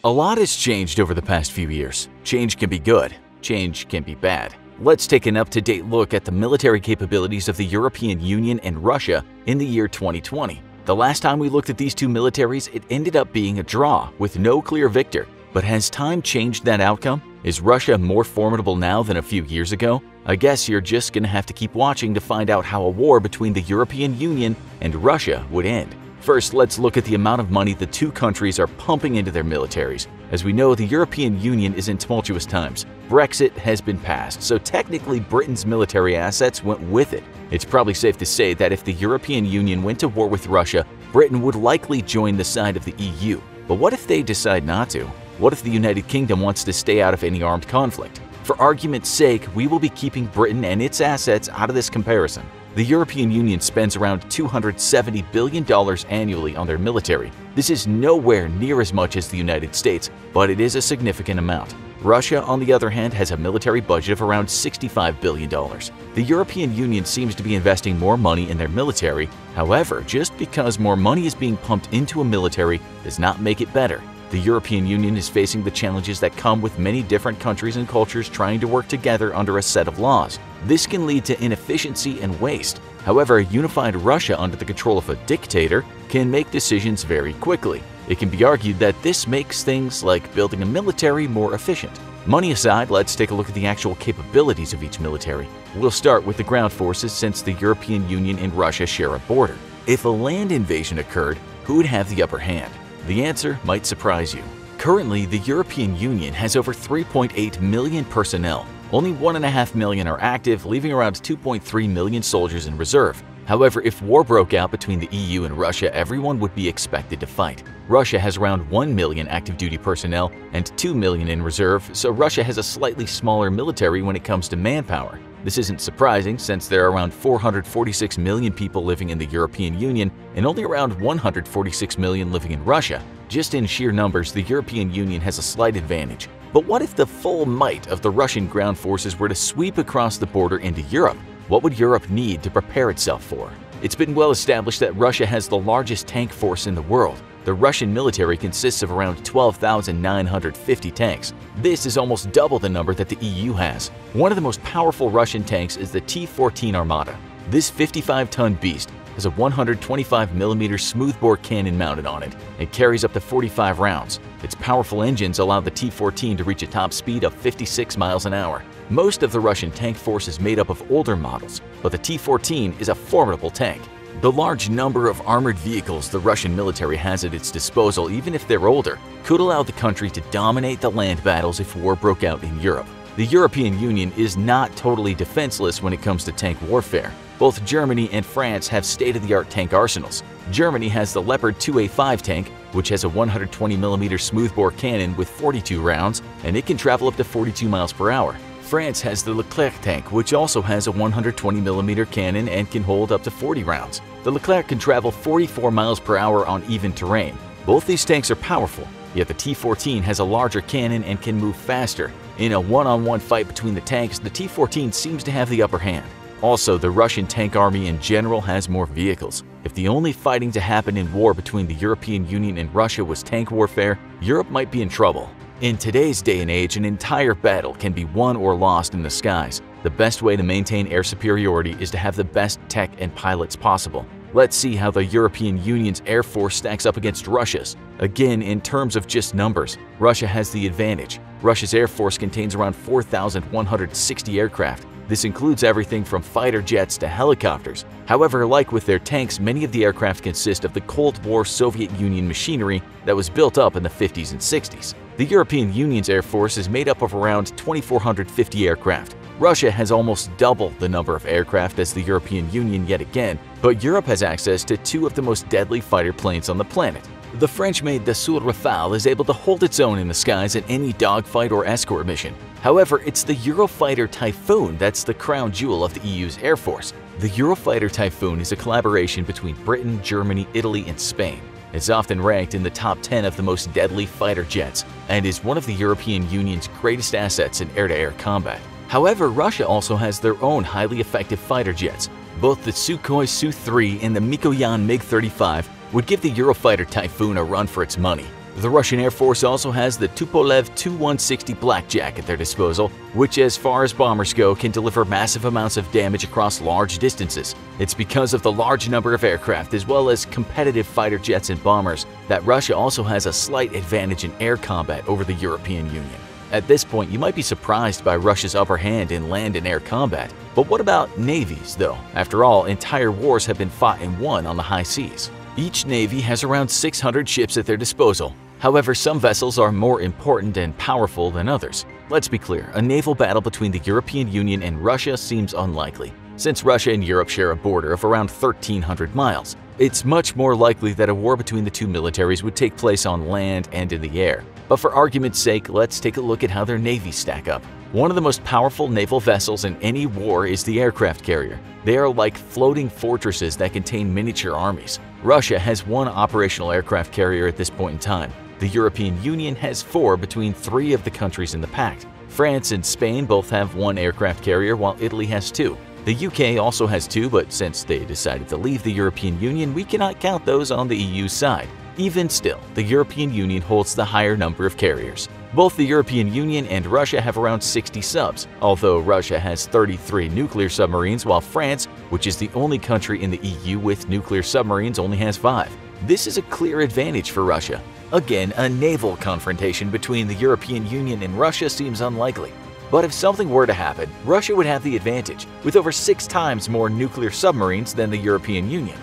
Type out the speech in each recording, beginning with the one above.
A lot has changed over the past few years. Change can be good, change can be bad. Let's take an up-to-date look at the military capabilities of the European Union and Russia in the year 2020. The last time we looked at these two militaries, it ended up being a draw with no clear victor. But has time changed that outcome? Is Russia more formidable now than a few years ago? I guess you're just gonna have to keep watching to find out how a war between the European Union and Russia would end. First, let's look at the amount of money the two countries are pumping into their militaries. As we know, the European Union is in tumultuous times. Brexit has been passed, so technically Britain's military assets went with it. It's probably safe to say that if the European Union went to war with Russia, Britain would likely join the side of the EU. But what if they decide not to? What if the United Kingdom wants to stay out of any armed conflict? For argument's sake, we will be keeping Britain and its assets out of this comparison. The European Union spends around $270 billion annually on their military. This is nowhere near as much as the United States, but it is a significant amount. Russia, on the other hand, has a military budget of around $65 billion. The European Union seems to be investing more money in their military. However, just because more money is being pumped into a military does not make it better. The European Union is facing the challenges that come with many different countries and cultures trying to work together under a set of laws. This can lead to inefficiency and waste. However, a unified Russia under the control of a dictator can make decisions very quickly. It can be argued that this makes things like building a military more efficient. Money aside, let's take a look at the actual capabilities of each military. We'll start with the ground forces since the European Union and Russia share a border. If a land invasion occurred, who would have the upper hand? The answer might surprise you. Currently, the European Union has over 3.8 million personnel. Only 1.5 million are active, leaving around 2.3 million soldiers in reserve. However, if war broke out between the EU and Russia, everyone would be expected to fight. Russia has around 1 million active duty personnel and 2 million in reserve, so Russia has a slightly smaller military when it comes to manpower. This isn't surprising since there are around 446 million people living in the European Union and only around 146 million living in Russia. Just in sheer numbers, the European Union has a slight advantage. But what if the full might of the Russian ground forces were to sweep across the border into Europe? What would Europe need to prepare itself for? It's been well established that Russia has the largest tank force in the world. The Russian military consists of around 12,950 tanks. This is almost double the number that the EU has. One of the most powerful Russian tanks is the T-14 Armata. This 55-ton beast has a 125mm smoothbore cannon mounted on it and carries up to 45 rounds. Its powerful engines allow the T-14 to reach a top speed of 56 miles an hour. Most of the Russian tank force is made up of older models, but the T-14 is a formidable tank. The large number of armored vehicles the Russian military has at its disposal, even if they're older, could allow the country to dominate the land battles if war broke out in Europe. The European Union is not totally defenseless when it comes to tank warfare. Both Germany and France have state-of-the-art tank arsenals. Germany has the Leopard 2A5 tank, which has a 120mm smoothbore cannon with 42 rounds, and it can travel up to 42 miles per hour. France has the Leclerc tank, which also has a 120mm cannon and can hold up to 40 rounds. The Leclerc can travel 44 miles per hour on even terrain. Both these tanks are powerful, yet the T-14 has a larger cannon and can move faster. In a one-on-one fight between the tanks, the T-14 seems to have the upper hand. Also, the Russian tank army in general has more vehicles. If the only fighting to happen in war between the European Union and Russia was tank warfare, Europe might be in trouble. In today's day and age, an entire battle can be won or lost in the skies. The best way to maintain air superiority is to have the best tech and pilots possible. Let's see how the European Union's air force stacks up against Russia's. Again, in terms of just numbers, Russia has the advantage. Russia's air force contains around 4,160 aircraft. This includes everything from fighter jets to helicopters. However, like with their tanks, many of the aircraft consist of the Cold War Soviet Union machinery that was built up in the 50s and 60s. The European Union's air force is made up of around 2,450 aircraft. Russia has almost double the number of aircraft as the European Union yet again, but Europe has access to two of the most deadly fighter planes on the planet. The French-made Dassault Rafale is able to hold its own in the skies at any dogfight or escort mission. However, it's the Eurofighter Typhoon that's the crown jewel of the EU's air force. The Eurofighter Typhoon is a collaboration between Britain, Germany, Italy, and Spain. It's often ranked in the top 10 of the most deadly fighter jets and is one of the European Union's greatest assets in air-to-air combat. However, Russia also has their own highly effective fighter jets. Both the Sukhoi Su-3 and the Mikoyan MiG-35 would give the Eurofighter Typhoon a run for its money. The Russian Air Force also has the Tupolev Tu-160 Blackjack at their disposal, which as far as bombers go can deliver massive amounts of damage across large distances. It's because of the large number of aircraft as well as competitive fighter jets and bombers that Russia also has a slight advantage in air combat over the European Union. At this point, you might be surprised by Russia's upper hand in land and air combat. But what about navies, though? After all, entire wars have been fought and won on the high seas. Each navy has around 600 ships at their disposal. However, some vessels are more important and powerful than others. Let's be clear, a naval battle between the European Union and Russia seems unlikely. Since Russia and Europe share a border of around 1,300 miles, it's much more likely that a war between the two militaries would take place on land and in the air. But for argument's sake, let's take a look at how their navies stack up. One of the most powerful naval vessels in any war is the aircraft carrier. They are like floating fortresses that contain miniature armies. Russia has one operational aircraft carrier at this point in time. The European Union has 4 between 3 of the countries in the pact. France and Spain both have 1 aircraft carrier while Italy has 2. The UK also has 2, but since they decided to leave the European Union, we cannot count those on the EU side. Even still, the European Union holds the higher number of carriers. Both the European Union and Russia have around 60 subs, although Russia has 33 nuclear submarines while France, which is the only country in the EU with nuclear submarines, only has 5. This is a clear advantage for Russia. Again, a naval confrontation between the European Union and Russia seems unlikely. But if something were to happen, Russia would have the advantage, with over 6 times more nuclear submarines than the European Union.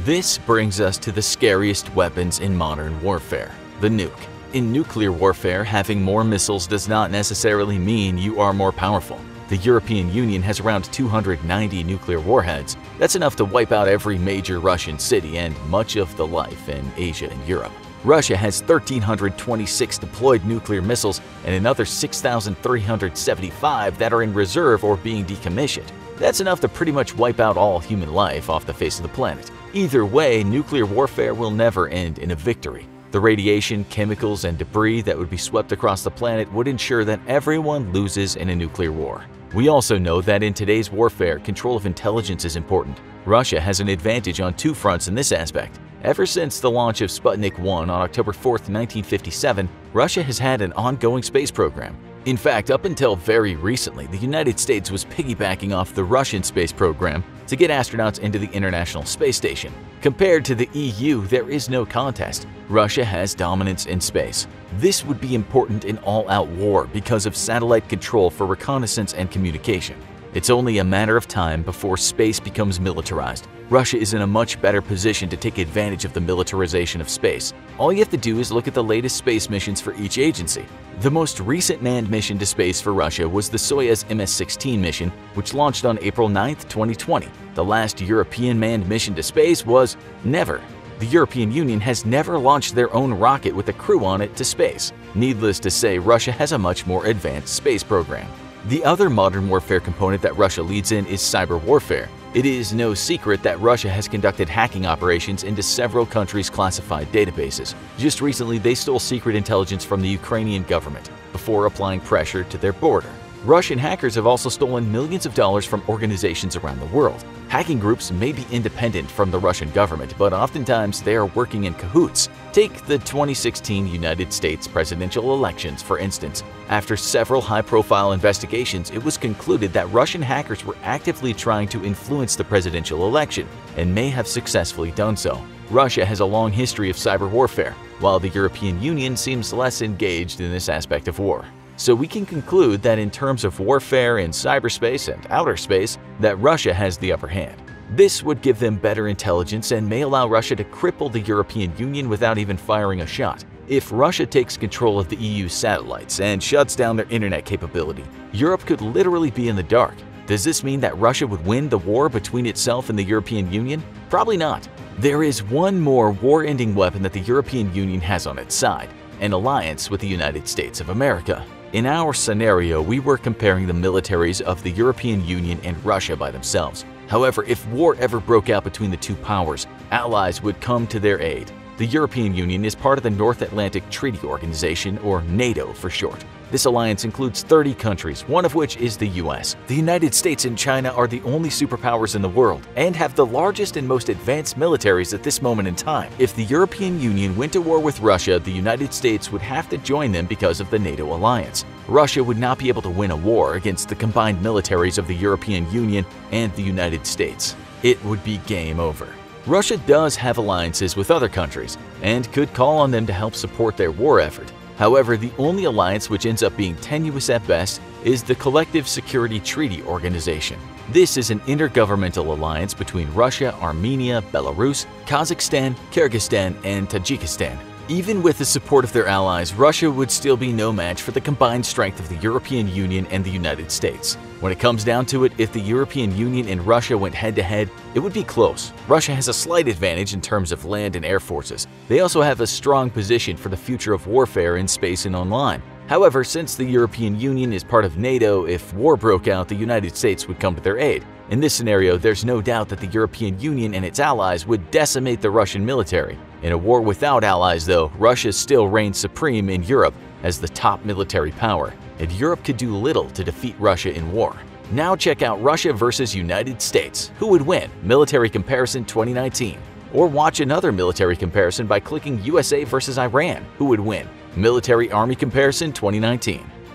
This brings us to the scariest weapons in modern warfare, the nuke. In nuclear warfare, having more missiles does not necessarily mean you are more powerful. The European Union has around 290 nuclear warheads. That's enough to wipe out every major Russian city and much of the life in Asia and Europe. Russia has 1,326 deployed nuclear missiles and another 6,375 that are in reserve or being decommissioned. That's enough to pretty much wipe out all human life off the face of the planet. Either way, nuclear warfare will never end in a victory. The radiation, chemicals, and debris that would be swept across the planet would ensure that everyone loses in a nuclear war. We also know that in today's warfare, control of intelligence is important. Russia has an advantage on 2 fronts in this aspect. Ever since the launch of Sputnik 1 on October 4, 1957, Russia has had an ongoing space program. In fact, up until very recently, the United States was piggybacking off the Russian space program to get astronauts into the International Space Station. Compared to the EU, there is no contest. Russia has dominance in space. This would be important in all-out war because of satellite control for reconnaissance and communication. It's only a matter of time before space becomes militarized. Russia is in a much better position to take advantage of the militarization of space. All you have to do is look at the latest space missions for each agency. The most recent manned mission to space for Russia was the Soyuz MS-16 mission, which launched on April 9, 2020. The last European manned mission to space was never. The European Union has never launched their own rocket with a crew on it to space. Needless to say, Russia has a much more advanced space program. The other modern warfare component that Russia leads in is cyber warfare. It is no secret that Russia has conducted hacking operations into several countries' classified databases. Just recently, they stole secret intelligence from the Ukrainian government before applying pressure to their border. Russian hackers have also stolen millions of dollars from organizations around the world. Hacking groups may be independent from the Russian government, but oftentimes they are working in cahoots. Take the 2016 United States presidential elections, for instance. After several high-profile investigations, it was concluded that Russian hackers were actively trying to influence the presidential election and may have successfully done so. Russia has a long history of cyber warfare, while the European Union seems less engaged in this aspect of war. So we can conclude that in terms of warfare in cyberspace and outer space, that Russia has the upper hand. This would give them better intelligence and may allow Russia to cripple the European Union without even firing a shot. If Russia takes control of the EU satellites and shuts down their internet capability, Europe could literally be in the dark. Does this mean that Russia would win the war between itself and the European Union? Probably not. There is one more war-ending weapon that the European Union has on its side: an alliance with the United States of America. In our scenario, we were comparing the militaries of the European Union and Russia by themselves. However, if war ever broke out between the two powers, allies would come to their aid. The European Union is part of the North Atlantic Treaty Organization, or NATO for short. This alliance includes 30 countries, one of which is the US. The United States and China are the only superpowers in the world and have the largest and most advanced militaries at this moment in time. If the European Union went to war with Russia, the United States would have to join them because of the NATO alliance. Russia would not be able to win a war against the combined militaries of the European Union and the United States. It would be game over. Russia does have alliances with other countries and could call on them to help support their war effort. However, the only alliance which ends up being tenuous at best is the Collective Security Treaty Organization. This is an intergovernmental alliance between Russia, Armenia, Belarus, Kazakhstan, Kyrgyzstan, and Tajikistan. Even with the support of their allies, Russia would still be no match for the combined strength of the European Union and the United States. When it comes down to it, if the European Union and Russia went head-to-head, it would be close. Russia has a slight advantage in terms of land and air forces. They also have a strong position for the future of warfare in space and online. However, since the European Union is part of NATO, if war broke out, the United States would come to their aid. In this scenario, there's no doubt that the European Union and its allies would decimate the Russian military. In a war without allies, though, Russia still reigns supreme in Europe as the top military power, and Europe could do little to defeat Russia in war. Now check out Russia versus United States. Who would win? Military Comparison 2019. Or watch another military comparison by clicking USA versus Iran. Who would win? Military Army Comparison 2019.